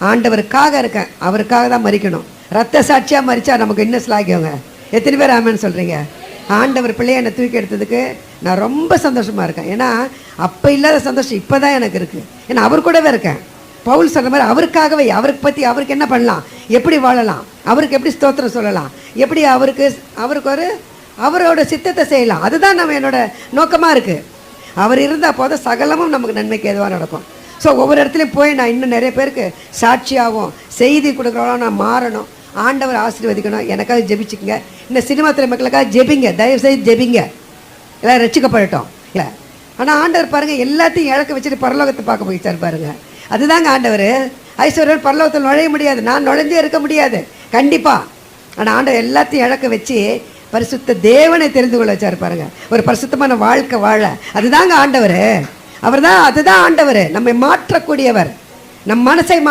ஆண்டவருக்காக இருக்கேன், அவருக்காக தான் மறிக்கணும். ரத்த சாட்சியாக மறிச்சா நமக்கு இன்னும் ஸ்லாகியவங்க. எத்தனை பேர் ஆமேன்னு சொல்கிறீங்க? ஆண்டவர் பிள்ளையை என்னை தூக்கி எடுத்ததுக்கு நான் ரொம்ப சந்தோஷமாக இருக்கேன். ஏன்னா அப்போ இல்லாத சந்தோஷம் இப்போ தான் எனக்கு இருக்குது. ஏன்னா அவர் கூடவே இருக்கேன். பவுல் சொல்கிற மாதிரி அவருக்காகவே, அவருக்கு பற்றி அவருக்கு என்ன பண்ணலாம், எப்படி வாழலாம், அவருக்கு எப்படி ஸ்தோத்திரம் சொல்லலாம், எப்படி அவருக்கு அவரோட சித்தத்தை செய்யலாம், அதுதான் நம்ம என்னோட நோக்கமாக இருக்குது. அவர் இருந்தால் போதும் சகலமும் நமக்கு நன்மைக்கு எதுவாக நடக்கும். ஸோ ஒவ்வொரு இடத்துலையும் போய் நான் இன்னும் நிறைய பேருக்கு சாட்சியாகவும் செய்தி கொடுக்குறவங்களும் நான் மாறணும். ஆண்டவர் ஆசீர்வதிக்கணும். எனக்காக ஜெபிச்சுக்குங்க. இந்த சினிமா துறை மக்களுக்காக ஜெபிங்க, தயவுசெய்து ஜெபிங்க. எல்லாம் ரட்சிக்கப்படட்டும். இல்லை ஆனால் ஆண்டவர் பாருங்கள், எல்லாத்தையும் இழக்க வச்சுட்டு பரலோகத்தை பார்க்க போயிச்சார் பாருங்கள். அதுதாங்க ஆண்டவர். ஐஸ்வர்யன் பரலோகத்தில் நுழைய முடியாது, நான் நுழைஞ்சே இருக்க முடியாது கண்டிப்பாக. ஆனால் ஆண்டவர் எல்லாத்தையும் இழக்க வச்சு பரிசுத்த தேவனை தெரிந்து கொள்ள வச்சார் பாருங்க. ஒரு பரிசுத்தமான வாழ்க்கை வாழ, அதுதாங்க ஆண்டவர். அதுதான் ஆண்டவர். நம்மை மாற்றக்கூடியவர். நம் மனசை